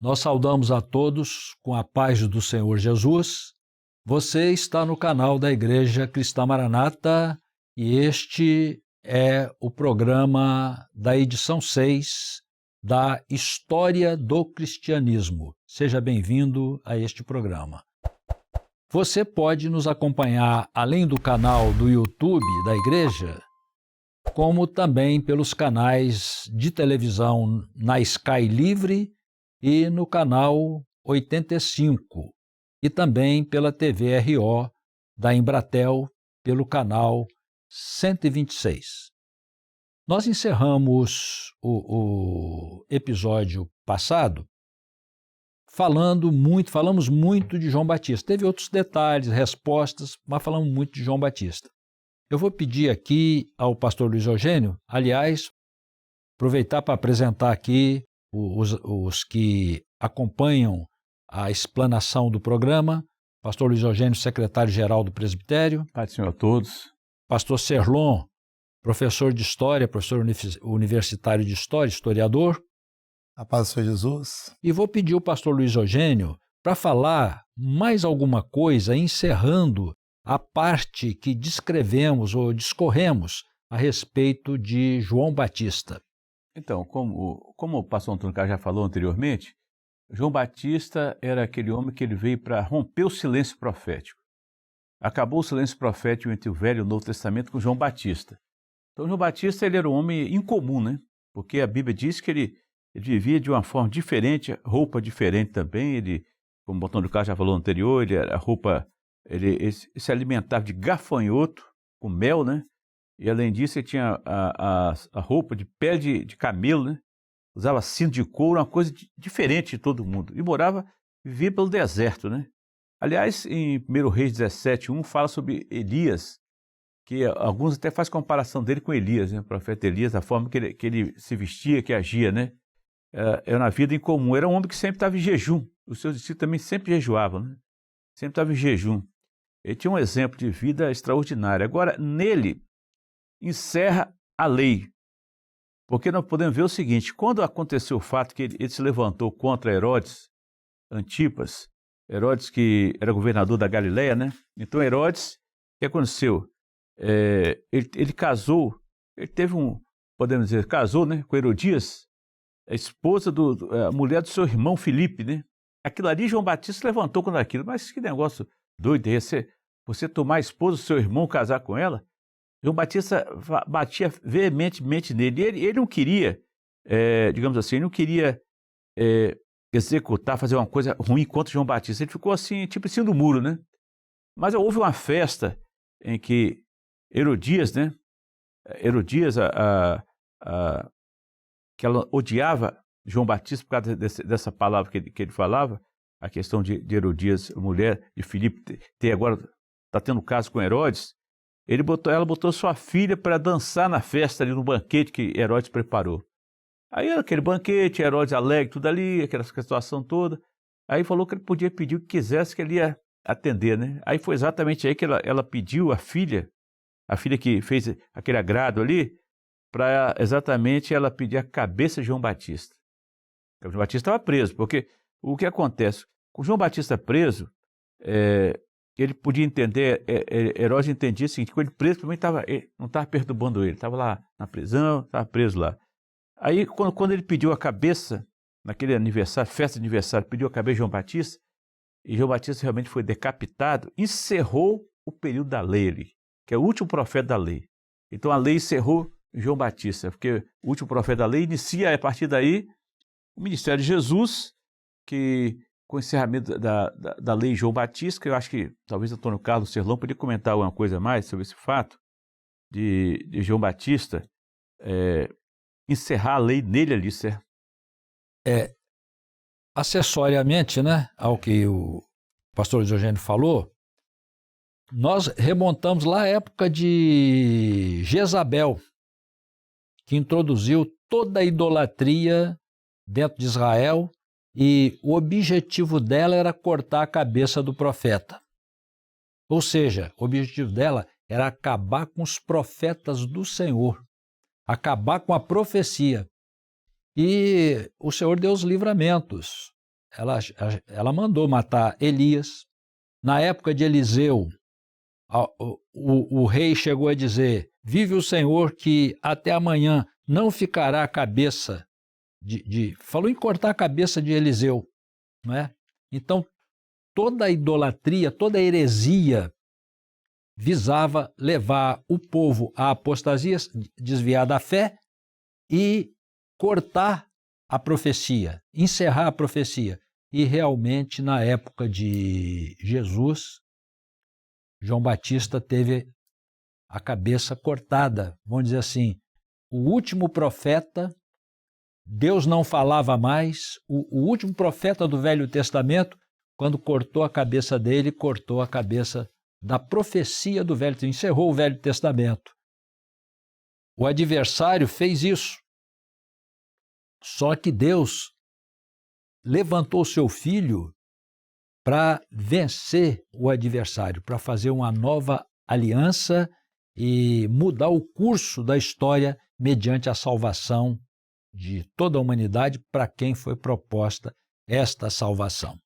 Nós saudamos a todos com a paz do Senhor Jesus. Você está no canal da Igreja Cristã Maranata e este é o programa da edição 6 da História do Cristianismo. Seja bem-vindo a este programa. Você pode nos acompanhar além do canal do YouTube da Igreja, como também pelos canais de televisão na Sky Livre e no canal 85, e também pela TV RO da Embratel, pelo canal 126. Nós encerramos o episódio passado falamos muito de João Batista. Teve outros detalhes, respostas, mas falamos muito de João Batista. Eu vou pedir aqui ao pastor Luiz Eugênio, aliás, aproveitar para apresentar aqui os que acompanham a explanação do programa. Pastor Luiz Eugênio, secretário-geral do presbitério. Pai do Senhor a todos. Pastor Serlon, professor de História, professor universitário de História, historiador. A paz do Senhor Jesus. E vou pedir ao pastor Luiz Eugênio para falar mais alguma coisa, encerrando a parte que descrevemos ou discorremos a respeito de João Batista. Então, como o pastor Antônio Carlos já falou anteriormente, João Batista era aquele homem que ele veio para romper o silêncio profético. Acabou o silêncio profético entre o Velho e o Novo Testamento com João Batista. Então, João Batista ele era um homem incomum, né? Porque a Bíblia diz que ele vivia de uma forma diferente, roupa diferente também. Ele, como o Antônio Carlos já falou anterior, ele se alimentava de gafanhoto com mel, né? E além disso, ele tinha a roupa de pele de camelo, né? Usava cinto de couro, uma coisa diferente de todo mundo. E vivia pelo deserto, né? Aliás, em 1 Reis 17:1 fala sobre Elias, que alguns até fazem comparação dele com Elias, né? O profeta Elias, a forma que ele se vestia, que agia, né? Era uma vida incomum. Era um homem que sempre estava em jejum. Os seus discípulos também sempre jejuavam, né? Sempre estava em jejum. Ele tinha um exemplo de vida extraordinário. Agora, nele, encerra a lei. Porque nós podemos ver o seguinte, quando aconteceu o fato que ele se levantou contra Herodes Antipas, Herodes que era governador da Galileia, né? Então Herodes, o que aconteceu? Ele casou, ele teve podemos dizer, casou, né, com Herodias, a esposa a mulher do seu irmão Filipe, né? Aquilo ali, João Batista se levantou contra aquilo, mas que negócio doido é esse, você tomar a esposa do seu irmão, casar com ela? João Batista batia veementemente nele. Ele não queria, digamos assim, ele não queria executar, fazer uma coisa ruim contra João Batista. Ele ficou assim, tipo em cima do muro, né? Mas houve uma festa em que Herodias, né? Herodias, que ela odiava João Batista por causa dessa palavra que ele falava, a questão de Herodias, mulher de Filipe, está tendo caso com Herodes. Ela botou sua filha para dançar na festa ali, no banquete que Herodes preparou. Aí aquele banquete, Herodes alegre, tudo ali, aquela situação toda. Aí falou que ele podia pedir o que quisesse, que ele ia atender, né? Aí foi exatamente aí que ela pediu a filha que fez aquele agrado ali, para exatamente ela pedir a cabeça de João Batista. O João Batista estava preso, porque o que acontece? Com João Batista preso, ele podia entender, Herodes entendia o seguinte, que ele preso também não estava perturbando ele, estava lá na prisão, estava preso lá. Aí, quando ele pediu a cabeça, naquele aniversário, festa de aniversário, pediu a cabeça de João Batista, e João Batista realmente foi decapitado, encerrou o período da lei ali, que é o último profeta da lei. Então a lei encerrou João Batista, porque o último profeta da lei inicia, a partir daí, o ministério de Jesus, que com o encerramento da lei João Batista, que eu acho que talvez o Antônio Carlos Serlão poderia comentar alguma coisa a mais sobre esse fato de João Batista encerrar a lei nele ali, certo? Acessoriamente, né, ao que o pastor Eugênio falou, nós remontamos lá à época de Jezabel, que introduziu toda a idolatria dentro de Israel, e o objetivo dela era cortar a cabeça do profeta. Ou seja, o objetivo dela era acabar com os profetas do Senhor, acabar com a profecia. E o Senhor deu os livramentos. ela mandou matar Elias. Na época de Eliseu, o rei chegou a dizer: vive o Senhor que até amanhã não ficará a cabeça falou em cortar a cabeça de Eliseu, não é? Então, toda a idolatria, toda a heresia visava levar o povo à apostasia, desviar da fé e cortar a profecia, encerrar a profecia. E realmente, na época de Jesus, João Batista teve a cabeça cortada, vamos dizer assim, o último profeta, Deus não falava mais, o último profeta do Velho Testamento, quando cortou a cabeça dele, cortou a cabeça da profecia do Velho Testamento, encerrou o Velho Testamento. O adversário fez isso, só que Deus levantou seu filho para vencer o adversário, para fazer uma nova aliança e mudar o curso da história mediante a salvação de toda a humanidade para quem foi proposta esta salvação.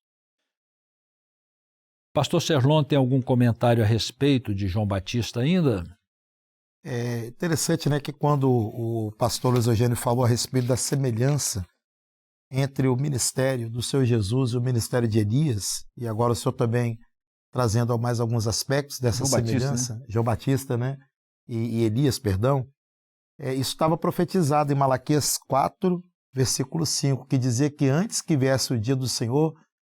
Pastor Serlon, tem algum comentário a respeito de João Batista ainda? É interessante, né, que quando o pastor Luiz Eugênio falou a respeito da semelhança entre o ministério do Senhor Jesus e o ministério de Elias, e agora o senhor também trazendo mais alguns aspectos dessa semelhança, João Batista, né, e Elias, perdão, isso estava profetizado em Malaquias 4, versículo 5, que dizia que antes que viesse o dia do Senhor,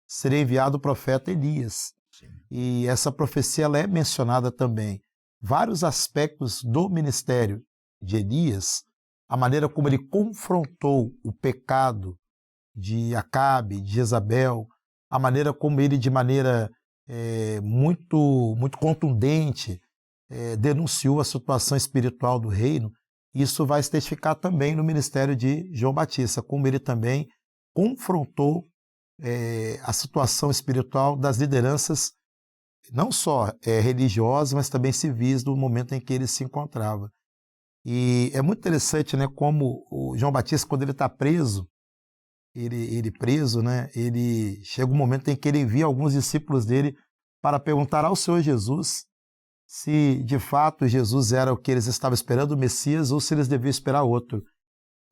seria enviado o profeta Elias. Sim. E essa profecia ela é mencionada também. Vários aspectos do ministério de Elias, a maneira como ele confrontou o pecado de Acabe, de Jezabel, a maneira como ele, de maneira muito contundente, denunciou a situação espiritual do reino. Isso vai se testificar também no ministério de João Batista, como ele também confrontou a situação espiritual das lideranças, não só religiosas, mas também civis do momento em que ele se encontrava. E é muito interessante, né, como o João Batista, quando ele está preso, ele chega um momento em que ele envia alguns discípulos dele para perguntar ao Senhor Jesus se de fato Jesus era o que eles estavam esperando, o Messias, ou se eles deviam esperar outro.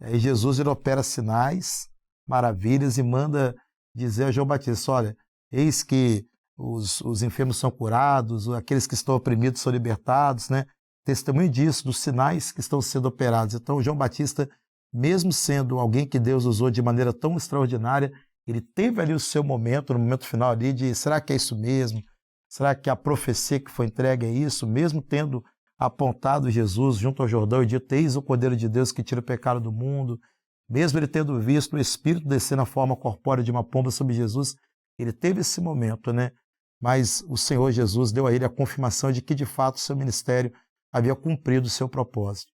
Aí Jesus ele opera sinais, maravilhas e manda dizer a João Batista: olha, eis que os enfermos são curados, aqueles que estão oprimidos são libertados, né? Testemunho disso, dos sinais que estão sendo operados. Então, João Batista, mesmo sendo alguém que Deus usou de maneira tão extraordinária, ele teve ali o seu momento, no momento final ali, de será que é isso mesmo? Será que a profecia que foi entregue é isso? Mesmo tendo apontado Jesus junto ao Jordão e dito: eis o Cordeiro de Deus que tira o pecado do mundo, mesmo ele tendo visto o Espírito descer na forma corpórea de uma pomba sobre Jesus, ele teve esse momento, né? Mas o Senhor Jesus deu a ele a confirmação de que, de fato, o seu ministério havia cumprido o seu propósito.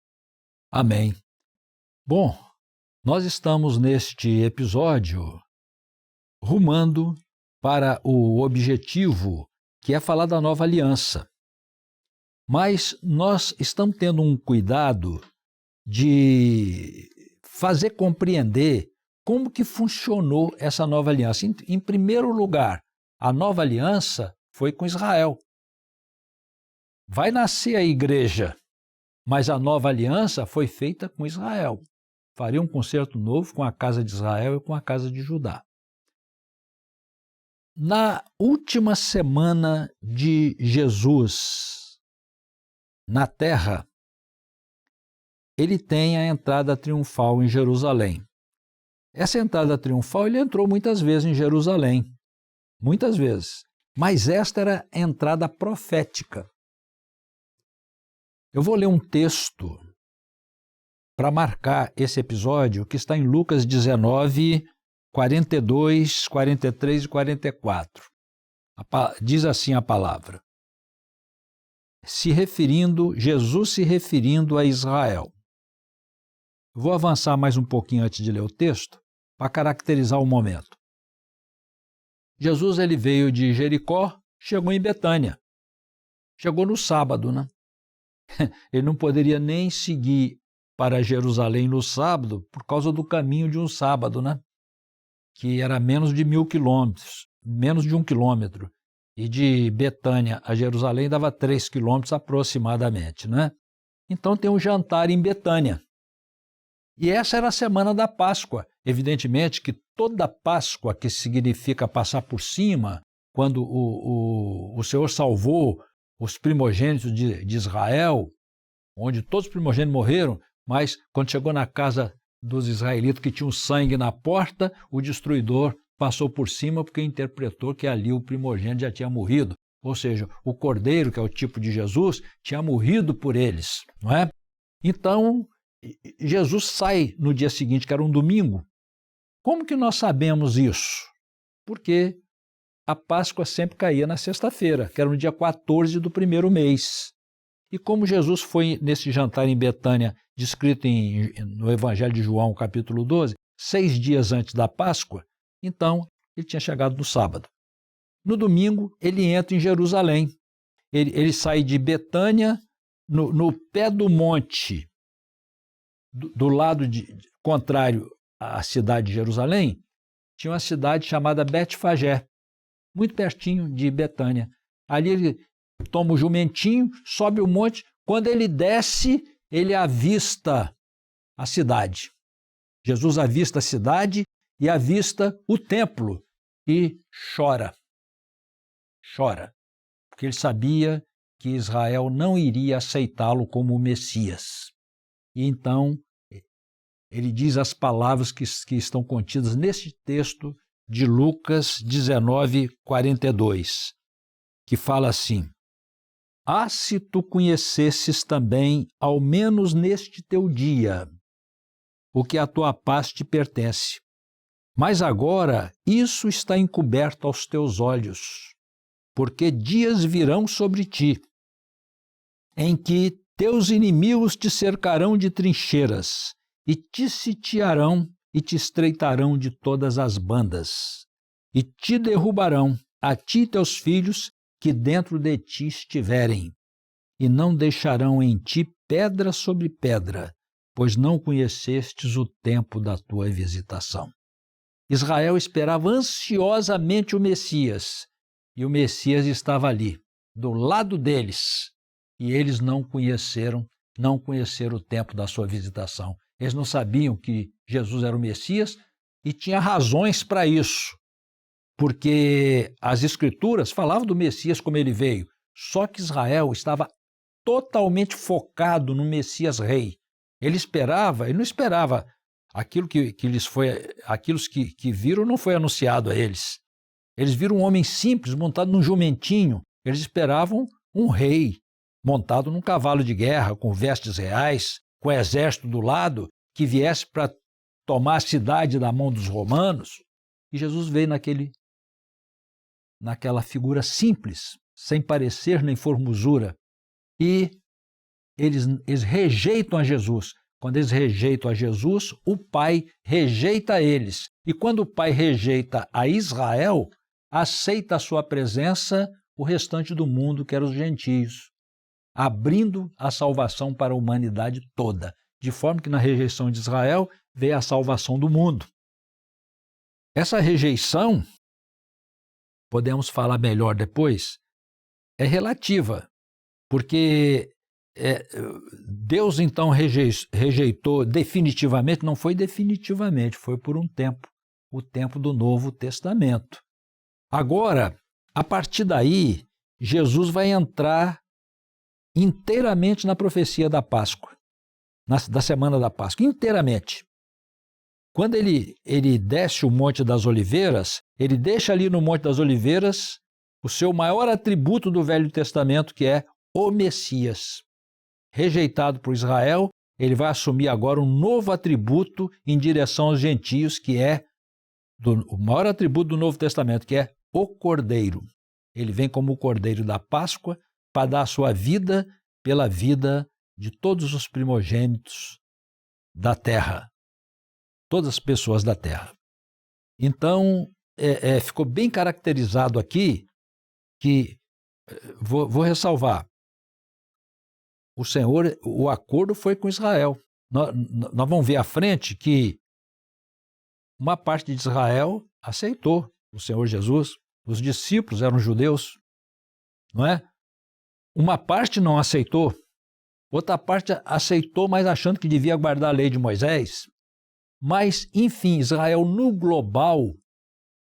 Amém. Bom, nós estamos neste episódio rumando para o objetivo, que é falar da nova aliança. Mas nós estamos tendo um cuidado de fazer compreender como que funcionou essa nova aliança. Em primeiro lugar, a nova aliança foi com Israel. Vai nascer a igreja, mas a nova aliança foi feita com Israel. Faria um concerto novo com a casa de Israel e com a casa de Judá. Na última semana de Jesus na terra, ele tem a entrada triunfal em Jerusalém. Essa entrada triunfal, ele entrou muitas vezes em Jerusalém, muitas vezes, mas esta era a entrada profética. Eu vou ler um texto para marcar esse episódio, que está em Lucas 19, 42, 43 e 44. Diz assim a palavra: Jesus se referindo a Israel. Vou avançar mais um pouquinho antes de ler o texto, para caracterizar o momento. Jesus ele veio de Jericó, chegou em Betânia. Chegou no sábado, né? Ele não poderia nem seguir para Jerusalém no sábado por causa do caminho de um sábado, né? que era menos de 1.000 quilômetros, menos de 1 quilômetro, e de Betânia a Jerusalém dava 3 quilômetros aproximadamente, né? Então tem um jantar em Betânia. E essa era a semana da Páscoa. Evidentemente que toda Páscoa, que significa passar por cima, quando o Senhor salvou os primogênitos de Israel, onde todos os primogênitos morreram, mas quando chegou na casa dos israelitas que tinham sangue na porta, o destruidor passou por cima porque interpretou que ali o primogênito já tinha morrido. Ou seja, o cordeiro, que é o tipo de Jesus, tinha morrido por eles, não é? Então, Jesus sai no dia seguinte, que era um domingo. Como que nós sabemos isso? Porque a Páscoa sempre caía na sexta-feira, que era no dia 14 do primeiro mês. E como Jesus foi nesse jantar em Betânia, descrito no Evangelho de João, capítulo 12, 6 dias antes da Páscoa, então ele tinha chegado no sábado. No domingo, ele entra em Jerusalém. Ele sai de Betânia, no pé do monte, do lado contrário à cidade de Jerusalém, tinha uma cidade chamada Betfagé, muito pertinho de Betânia. Ali ele toma o jumentinho, sobe o monte. Quando ele desce, ele avista a cidade. Jesus avista a cidade e avista o templo e chora. Chora, porque ele sabia que Israel não iria aceitá-lo como o Messias. E então ele diz as palavras que estão contidas neste texto de Lucas 19, 42, que fala assim: Ah, se tu conhecesses também, ao menos neste teu dia, o que a tua paz te pertence. Mas agora isso está encoberto aos teus olhos, porque dias virão sobre ti, em que teus inimigos te cercarão de trincheiras, e te sitiarão e te estreitarão de todas as bandas, e te derrubarão, a ti e teus filhos, que dentro de ti estiverem, e não deixarão em ti pedra sobre pedra, pois não conhecestes o tempo da tua visitação. Israel esperava ansiosamente o Messias, e o Messias estava ali, do lado deles, e eles não conheceram o tempo da sua visitação. Eles não sabiam que Jesus era o Messias e tinha razões para isso, porque as Escrituras falavam do Messias como ele veio, só que Israel estava totalmente focado no Messias rei. Ele não esperava aquilo que viram não foi anunciado a eles. Eles viram um homem simples montado num jumentinho. Eles esperavam um rei montado num cavalo de guerra, com vestes reais, com exército do lado, que viesse para tomar a cidade da mão dos romanos. E Jesus veio naquela figura simples, sem parecer nem formosura. E eles rejeitam a Jesus. Quando eles rejeitam a Jesus, o Pai rejeita eles. E quando o Pai rejeita a Israel, aceita a sua presença o restante do mundo, que eram os gentios, abrindo a salvação para a humanidade toda, de forma que na rejeição de Israel veio a salvação do mundo. Essa rejeição, podemos falar melhor depois, é relativa, porque Deus então rejeitou definitivamente, não foi definitivamente, foi por um tempo, o tempo do Novo Testamento. Agora, a partir daí, Jesus vai entrar inteiramente na profecia da Páscoa, da semana da Páscoa, inteiramente. Quando ele desce o Monte das Oliveiras, ele deixa ali no Monte das Oliveiras o seu maior atributo do Velho Testamento, que é o Messias. Rejeitado por Israel, ele vai assumir agora um novo atributo em direção aos gentios, que é o maior atributo do Novo Testamento, que é o Cordeiro. Ele vem como o Cordeiro da Páscoa para dar a sua vida pela vida de todos os primogênitos da terra, todas as pessoas da terra. Então, ficou bem caracterizado aqui que, vou ressalvar, o acordo foi com Israel. Nós vamos ver à frente que uma parte de Israel aceitou o Senhor Jesus. Os discípulos eram judeus, não é? Uma parte não aceitou, outra parte aceitou, mas achando que devia guardar a lei de Moisés. Mas, enfim, Israel no global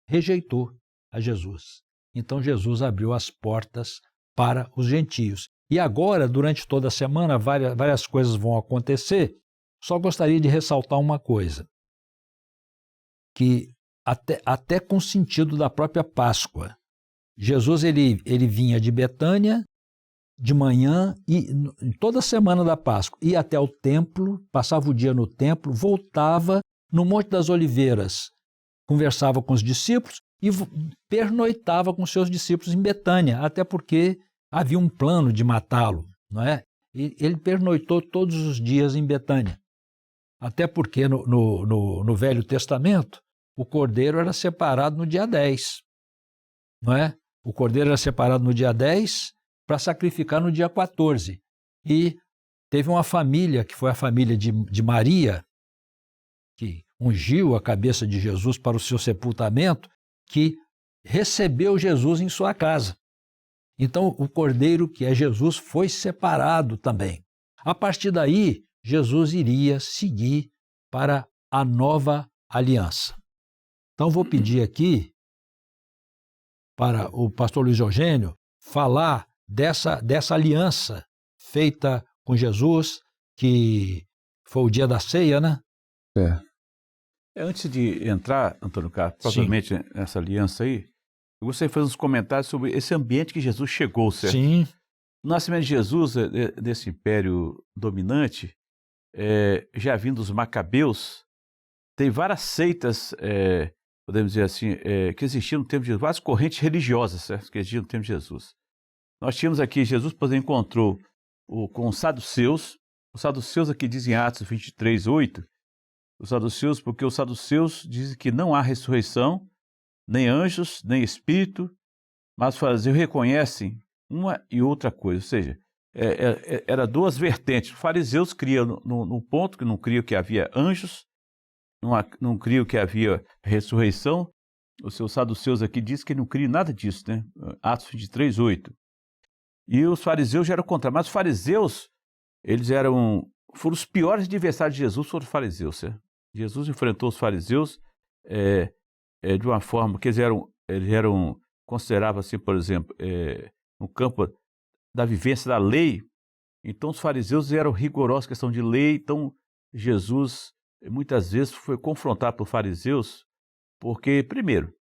rejeitou a Jesus. Então Jesus abriu as portas para os gentios. E agora, durante toda a semana, várias coisas vão acontecer. Só gostaria de ressaltar uma coisa, que até com o sentido da própria Páscoa. Jesus ele vinha de Betânia de manhã e toda semana da Páscoa ia até o templo, passava o dia no templo, voltava no Monte das Oliveiras, conversava com os discípulos e pernoitava com seus discípulos em Betânia, até porque havia um plano de matá-lo, não é? E ele pernoitou todos os dias em Betânia, até porque no Velho Testamento o cordeiro era separado no dia 10, não é? O cordeiro era separado no dia 10 para sacrificar no dia 14. E teve uma família, que foi a família de Maria, que ungiu a cabeça de Jesus para o seu sepultamento, que recebeu Jesus em sua casa. Então, o cordeiro, que é Jesus, foi separado também. A partir daí, Jesus iria seguir para a nova aliança. Então, vou pedir aqui para o pastor Luiz Eugênio falar dessa aliança feita com Jesus, que foi o dia da ceia, né? Antes de entrar, Antônio Carlos, propriamente nessa aliança aí, eu gostaria de fazer uns comentários sobre esse ambiente que Jesus chegou, certo? Sim. O nascimento de Jesus, desse império dominante, já vindo dos Macabeus, tem várias seitas, podemos dizer assim, que existiam no tempo de Jesus, várias correntes religiosas, certo? Que existiam no tempo de Jesus. Nós tínhamos aqui, Jesus, por exemplo, encontrou com os saduceus aqui dizem Atos 23:8, os saduceus, porque os saduceus dizem que não há ressurreição, nem anjos, nem espírito, mas os fariseus reconhecem uma e outra coisa, ou seja, era duas vertentes. Os fariseus criam num ponto que não criam que havia anjos, não criam que havia ressurreição. Os seus saduceus aqui dizem que não criam nada disso, né? Atos 23:8. E os fariseus já eram contrários, mas os fariseus, eles foram os piores adversários de Jesus, foram os fariseus, certo? Jesus enfrentou os fariseus de uma forma que eles eram consideravam assim, por exemplo, no campo da vivência da lei. Então os fariseus eram rigorosos em questão de lei. Então Jesus muitas vezes foi confrontado por fariseus, porque, primeiro,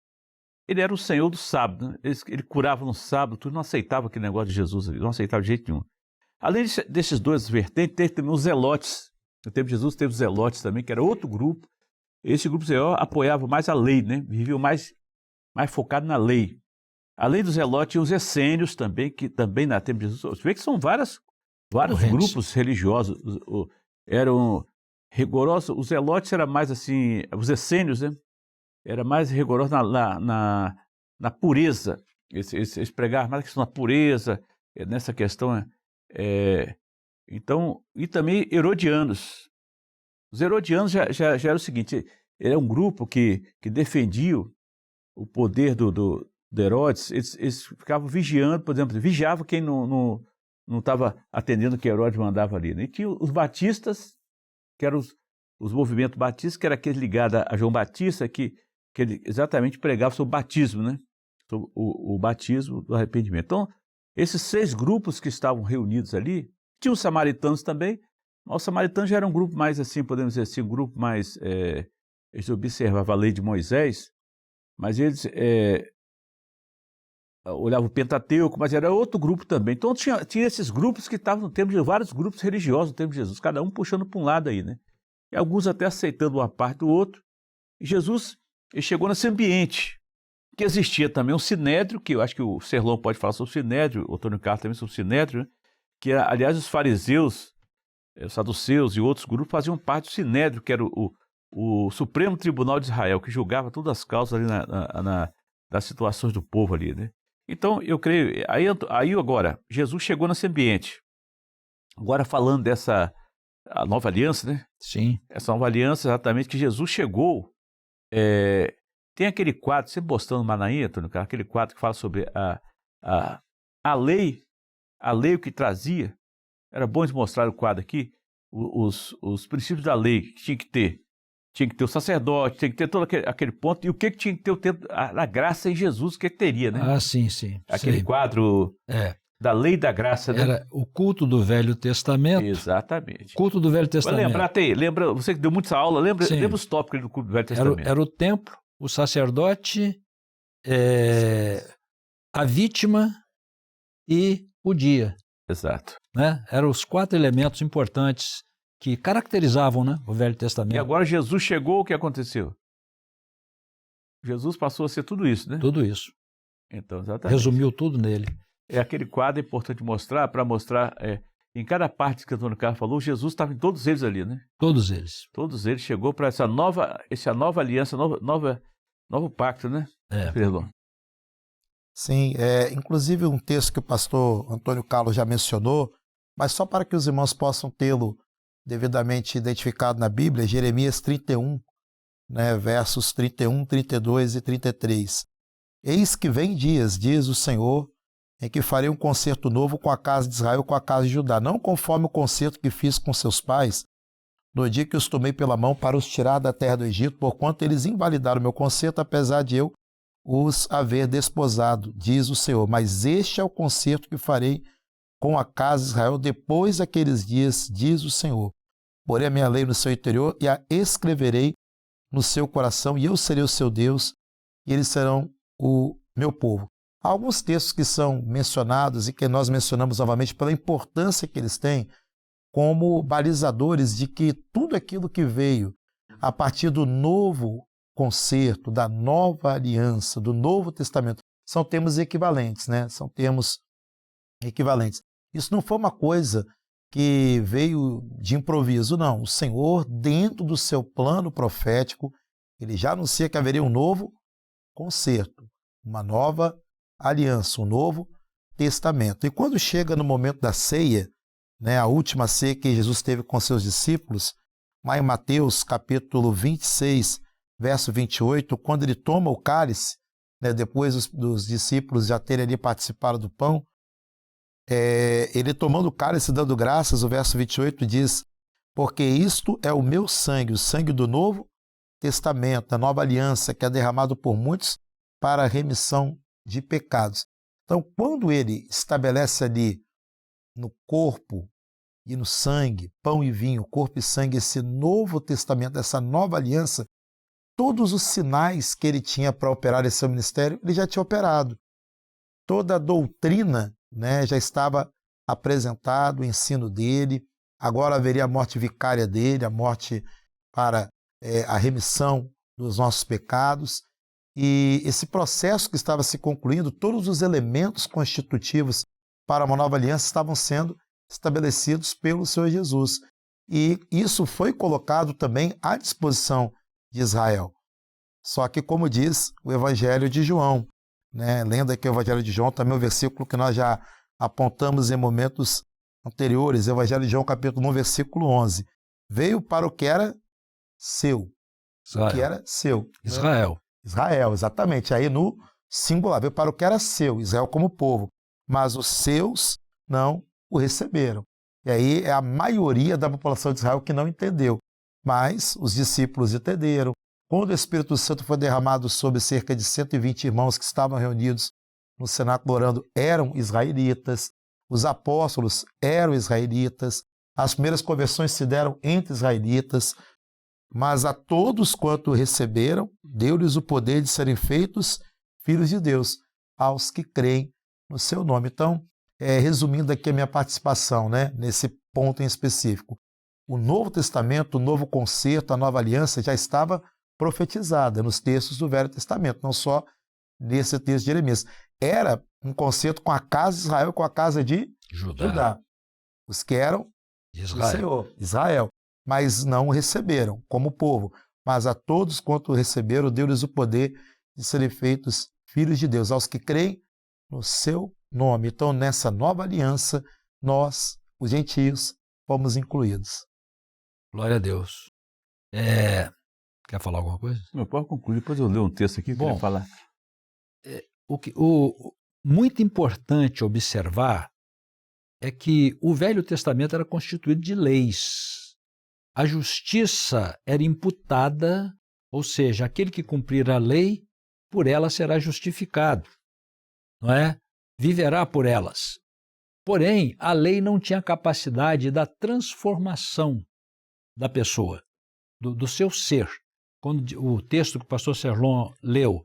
ele era o Senhor do sábado, né? Ele curava no sábado, tudo, não aceitava aquele negócio de Jesus, não aceitava de jeito nenhum. Além desses dois vertentes, teve também os zelotes. No tempo de Jesus teve os zelotes também, que era outro grupo. Esse grupo apoiava mais a lei, né? Viviam mais focado na lei. Além dos zelotes, tinha os essênios também, que também na tempo de Jesus, você vê que são vários grupos religiosos, eram rigorosos. Os zelotes eram mais assim, os essênios, né? Era mais rigoroso na pureza. Eles pregavam mais a questão da pureza, nessa questão. Então, e também herodianos. Os herodianos já era o seguinte, era um grupo que defendia o poder do Herodes. Eles ficavam vigiando, por exemplo, vigiavam quem não estava atendendo o que Herodes mandava ali, né? E tinha os batistas, que eram os movimentos batistas, que era aquele ligado a João Batista, que ele exatamente pregava sobre o batismo, né? Sobre o batismo do arrependimento. Então, esses 6 grupos que estavam reunidos ali, tinha os samaritanos também, mas os samaritanos já eram um grupo mais assim, podemos dizer assim, um grupo mais, eles observavam a lei de Moisés, mas eles olhavam o Pentateuco, mas era outro grupo também. Então tinha esses grupos que estavam no tempo de vários grupos religiosos no tempo de Jesus, cada um puxando para um lado aí, né? E alguns até aceitando uma parte do outro. E Jesus, ele chegou nesse ambiente que existia também um sinédrio, que eu acho que o Serlão pode falar sobre o sinédrio, o Antônio Carlos também sobre o sinédrio, né? Que, aliás, os fariseus, os saduceus e outros grupos faziam parte do sinédrio, que era o Supremo Tribunal de Israel, que julgava todas as causas ali das situações do povo ali, né? Então, eu creio, aí agora, Jesus chegou nesse ambiente. Agora falando a nova aliança, né? Sim. Essa nova aliança, exatamente, que Jesus chegou Tem aquele quadro, você postando no Manaim, Antônio Carlos, aquele quadro que fala sobre a lei, o que trazia. Era bom eles mostrar o quadro aqui, os princípios da lei que tinha que ter. Tinha que ter o sacerdote, tinha que ter todo aquele ponto. E o que tinha que ter o tempo, a graça em Jesus, que teria, né? Ah, sim, sim. Aquele sei. quadro da lei da graça, né? Era o culto do Velho Testamento. Exatamente. Culto do Velho Testamento. Lembra, você que deu muita aula, lembra os tópicos do culto do Velho Testamento. Era o templo, o sacerdote, a vítima e o dia. Exato. Né? Eram os 4 elementos importantes que caracterizavam, né, o Velho Testamento. E agora Jesus chegou, o que aconteceu? Jesus passou a ser tudo isso, né? Tudo isso. Então, exatamente. Resumiu tudo nele. É aquele quadro importante mostrar, para mostrar, em cada parte que o Antônio Carlos falou, Jesus estava em todos eles ali, né? Todos eles. Todos eles chegou para essa nova aliança, novo pacto, né? Perdão. Sim, inclusive um texto que o pastor Antônio Carlos já mencionou, mas só para que os irmãos possam tê-lo devidamente identificado na Bíblia, Jeremias 31, né, versos 31, 32 e 33. Eis que vem dias, diz o Senhor, em que farei um concerto novo com a casa de Israel e com a casa de Judá, não conforme o concerto que fiz com seus pais, no dia que os tomei pela mão para os tirar da terra do Egito, porquanto eles invalidaram o meu concerto, apesar de eu os haver desposado, diz o Senhor. Mas este é o concerto que farei com a casa de Israel depois daqueles dias, diz o Senhor. Porei a minha lei no seu interior e a escreverei no seu coração, e eu serei o seu Deus, e eles serão o meu povo. Há alguns textos que são mencionados e que nós mencionamos novamente pela importância que eles têm como balizadores de que tudo aquilo que veio a partir do novo concerto, da nova aliança, do Novo Testamento, são termos equivalentes, né? São termos equivalentes. Isso não foi uma coisa que veio de improviso, não. O Senhor, dentro do seu plano profético, ele já anuncia que haveria um novo concerto, uma nova aliança, um novo testamento. E quando chega no momento da ceia, né, a última ceia que Jesus teve com seus discípulos, lá em Mateus capítulo 26, verso 28, quando ele toma o cálice, né, depois dos discípulos já terem ali participado do pão, ele tomando o cálice dando graças, o verso 28 diz, porque isto é o meu sangue, o sangue do novo testamento, a nova aliança que é derramado por muitos para a remissão de pecados. Então, quando ele estabelece ali no corpo e no sangue, pão e vinho, corpo e sangue, esse novo testamento, essa nova aliança, todos os sinais que ele tinha para operar esse seu ministério, ele já tinha operado. Toda a doutrina, né, já estava apresentado, o ensino dele, agora haveria a morte vicária dele, a morte para a remissão dos nossos pecados, e esse processo que estava se concluindo, todos os elementos constitutivos para uma nova aliança estavam sendo estabelecidos pelo Senhor Jesus, e isso foi colocado também à disposição de Israel. Só que, como diz o Evangelho de João, né? Lendo aqui o Evangelho de João, também o versículo que nós já apontamos em momentos anteriores, Evangelho de João, capítulo 1, versículo 11. Veio para o que era seu. Israel. O que era seu. Israel. Né? Israel, exatamente. Aí no singular, veio para o que era seu, Israel como povo. Mas os seus não o receberam. E aí é a maioria da população de Israel que não entendeu. Mas os discípulos entenderam. Quando o Espírito Santo foi derramado sobre cerca de 120 irmãos que estavam reunidos no cenáculo orando, eram israelitas, os apóstolos eram israelitas, as primeiras conversões se deram entre israelitas, mas a todos quanto receberam, deu-lhes o poder de serem feitos filhos de Deus, aos que creem no seu nome. Então, resumindo aqui a minha participação, né, nesse ponto em específico, o Novo Testamento, o Novo Concerto, a Nova Aliança já estava profetizada nos textos do Velho Testamento, não só nesse texto de Jeremias. Era um concerto com a casa de Israel e com a casa de Judá. Os que eram Israel. do Senhor, Israel, mas não o receberam como povo. Mas a todos quanto receberam, deu-lhes o poder de serem feitos filhos de Deus, aos que creem no seu nome. Então, nessa nova aliança, nós, os gentios, fomos incluídos. Glória a Deus. Quer falar alguma coisa? Eu posso concluir, depois eu leio um texto aqui que eu queria falar. Muito importante observar é que o Velho Testamento era constituído de leis. A justiça era imputada, ou seja, aquele que cumprir a lei, por ela será justificado, não é? Viverá por elas. Porém, a lei não tinha capacidade da transformação da pessoa, do seu ser. Quando o texto que o pastor Serlon leu,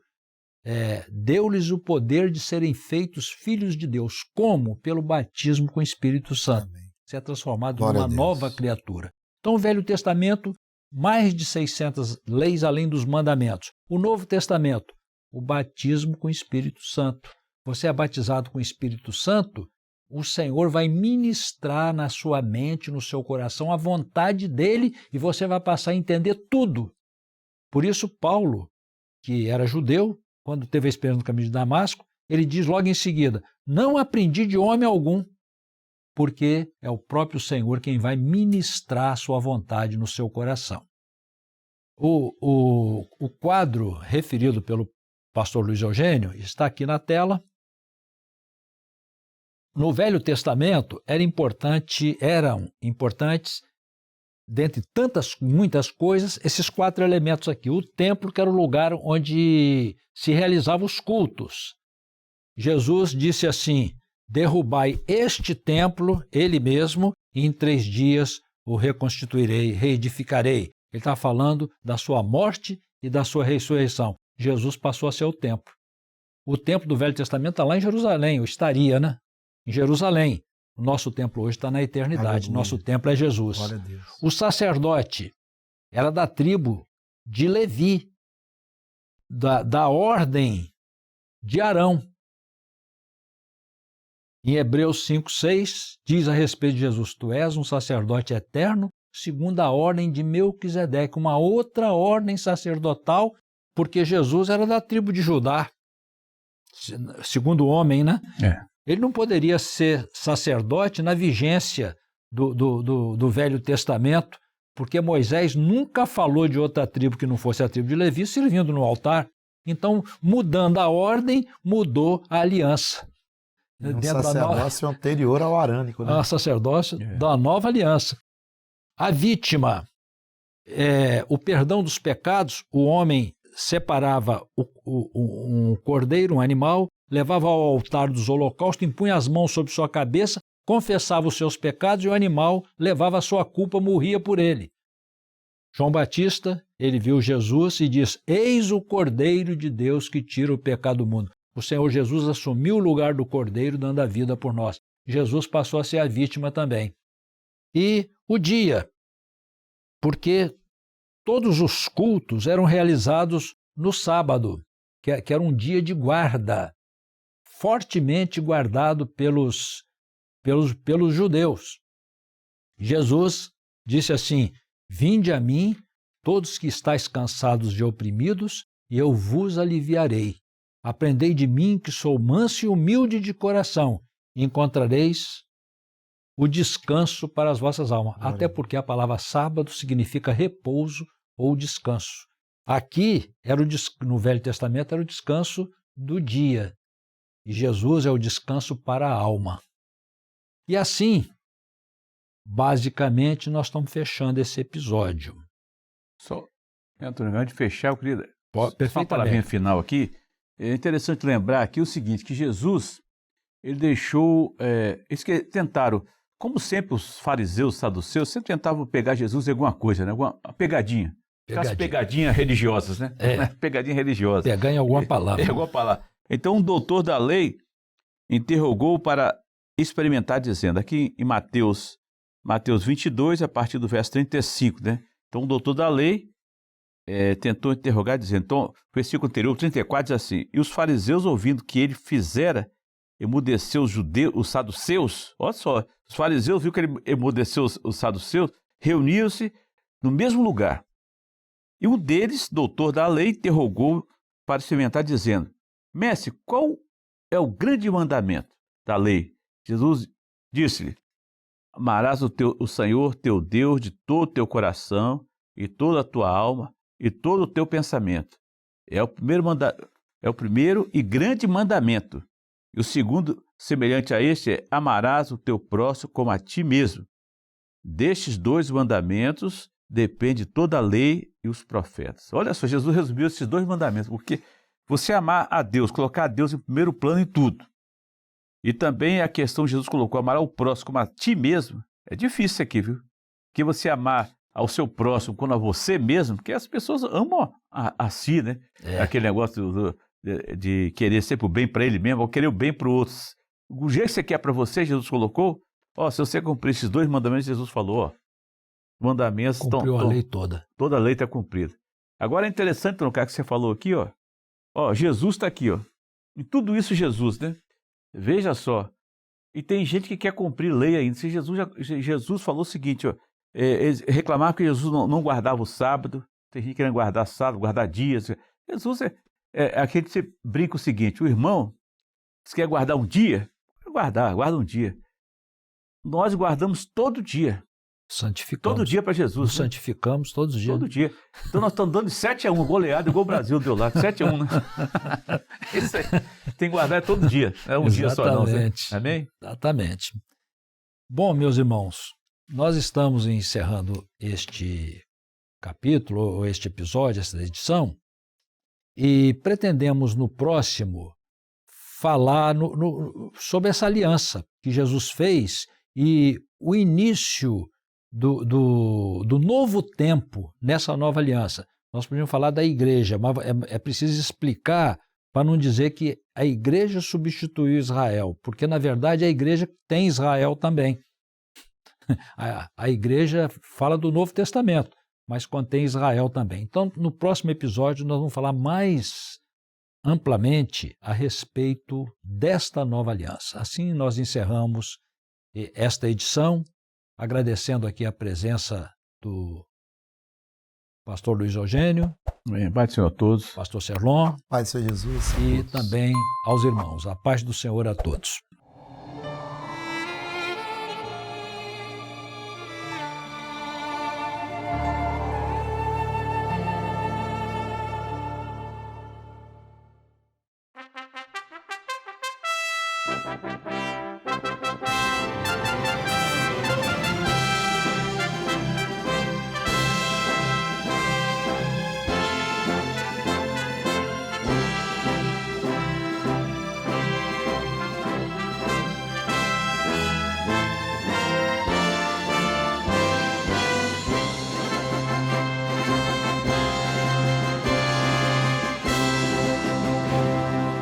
deu-lhes o poder de serem feitos filhos de Deus. Como? Pelo batismo com o Espírito Santo. Amém. Você é transformado Glória numa nova criatura. Então, o Velho Testamento, mais de 600 leis além dos mandamentos. O Novo Testamento, o batismo com o Espírito Santo. Você é batizado com o Espírito Santo, o Senhor vai ministrar na sua mente, no seu coração, a vontade dele e você vai passar a entender tudo. Por isso, Paulo, que era judeu, quando teve a experiência no caminho de Damasco, ele diz logo em seguida, não aprendi de homem algum, porque é o próprio Senhor quem vai ministrar a sua vontade no seu coração. O quadro referido pelo pastor Luiz Eugênio está aqui na tela. No Velho Testamento eram importantes, dentre muitas coisas, esses 4 elementos aqui. O templo, que era o lugar onde se realizavam os cultos. Jesus disse assim, derrubai este templo, ele mesmo, e em 3 dias o reconstituirei, reedificarei. Ele está falando da sua morte e da sua ressurreição. Jesus passou a ser o templo. O templo do Velho Testamento está lá em Jerusalém, ou estaria, né? Em Jerusalém. O nosso templo hoje está na eternidade. Aleluia. Nosso templo é Jesus. Glória a Deus. O sacerdote era da tribo de Levi, da ordem de Arão. Em Hebreus 5:6 diz a respeito de Jesus, tu és um sacerdote eterno, segundo a ordem de Melquisedeque, uma outra ordem sacerdotal, porque Jesus era da tribo de Judá, segundo o homem, né? Ele não poderia ser sacerdote na vigência do Velho Testamento, porque Moisés nunca falou de outra tribo que não fosse a tribo de Levi servindo no altar. Então, mudando a ordem, mudou a aliança. Um sacerdócio anterior ao arânico, né? Sacerdócio da nova aliança. A vítima, o perdão dos pecados, o homem separava um cordeiro, um animal, levava ao altar dos holocaustos, impunha as mãos sobre sua cabeça, confessava os seus pecados e o animal levava a sua culpa, morria por ele. João Batista, ele viu Jesus e diz, eis o Cordeiro de Deus que tira o pecado do mundo. O Senhor Jesus assumiu o lugar do Cordeiro, dando a vida por nós. Jesus passou a ser a vítima também. E o dia, porque todos os cultos eram realizados no sábado, que era um dia de guarda, fortemente guardado pelos judeus. Jesus disse assim, vinde a mim, todos que estáis cansados e oprimidos, e eu vos aliviarei. Aprendei de mim, que sou manso e humilde de coração, e encontrareis o descanso para as vossas almas. Até porque a palavra sábado significa repouso ou descanso. Aqui, no Velho Testamento, era o descanso do dia. E Jesus é o descanso para a alma. E assim, basicamente, nós estamos fechando esse episódio. Só, Antônio, antes de fechar, eu queria Perfeitamente. uma palavrinha final aqui. É interessante lembrar aqui o seguinte, que Jesus, ele deixou, eles que tentaram, como sempre os fariseus, os saduceus, sempre tentavam pegar Jesus em alguma coisa, né? Uma pegadinha. Aquelas pegadinhas religiosas, né? Pegadinha religiosa. Pegar em alguma palavra. Alguma palavra. Então, um doutor da lei interrogou para experimentar, dizendo, aqui em Mateus 22, a partir do verso 35, né? Então, o doutor da lei tentou interrogar, dizendo, então, o versículo anterior, 34, diz assim, e os fariseus, ouvindo que ele fizera emudecer os judeus, os saduceus, olha só, os fariseus viram que ele emudeceu os saduceus, reuniram-se no mesmo lugar. E um deles, doutor da lei, interrogou para experimentar, dizendo, mestre, qual é o grande mandamento da lei? Jesus disse-lhe, amarás o Senhor teu Deus de todo o teu coração e toda a tua alma e todo o teu pensamento. É o primeiro e grande mandamento. E o segundo, semelhante a este, é: amarás o teu próximo como a ti mesmo. Destes 2 mandamentos depende toda a lei e os profetas. Olha só, Jesus resumiu esses 2 mandamentos, porque você amar a Deus, colocar a Deus em primeiro plano em tudo. E também a questão que Jesus colocou, amar ao próximo como a ti mesmo, é difícil isso aqui, viu? Que você amar ao seu próximo como a você mesmo, porque as pessoas amam a si, né? Aquele negócio de querer sempre o bem para ele mesmo, ou querer o bem para os outros. O jeito que você quer para você, Jesus colocou, se você cumprir esses 2 mandamentos, Jesus falou, mandamentos Cumpriu a lei toda. Toda a lei está cumprida. Agora é interessante, no caso que você falou aqui, Jesus está aqui, em tudo isso Jesus, né? Veja só, e tem gente que quer cumprir lei ainda. Se Jesus falou o seguinte, reclamava que Jesus não guardava o sábado, tem gente querendo guardar sábado, guardar dias. Jesus é aquele que você brinca o seguinte: o irmão, se quer guardar um dia, guarda um dia. Nós guardamos todo dia. Santificamos. Todo dia para Jesus. Nos santificamos todos os dias. Todo dia. Então nós estamos dando de 7-1, goleada, igual o Brasil deu lá, 7-1, né? Isso aí. Tem que guardar todo dia. É um dia só não. Amém? Exatamente. Bom, meus irmãos, nós estamos encerrando este capítulo, ou este episódio, esta edição, e pretendemos no próximo falar sobre essa aliança que Jesus fez e o início do novo tempo nessa nova aliança. Nós podemos falar da igreja, mas é preciso explicar para não dizer que a igreja substituiu Israel, porque na verdade a igreja tem Israel também. A igreja fala do Novo Testamento, mas contém Israel também. Então, no próximo episódio, nós vamos falar mais amplamente a respeito desta nova aliança. Assim, nós encerramos esta edição, agradecendo aqui a presença do pastor Luiz Eugênio, Paz do Senhor a todos, pastor Serlon, Pai do Senhor Jesus, e também aos irmãos. A paz do Senhor a todos.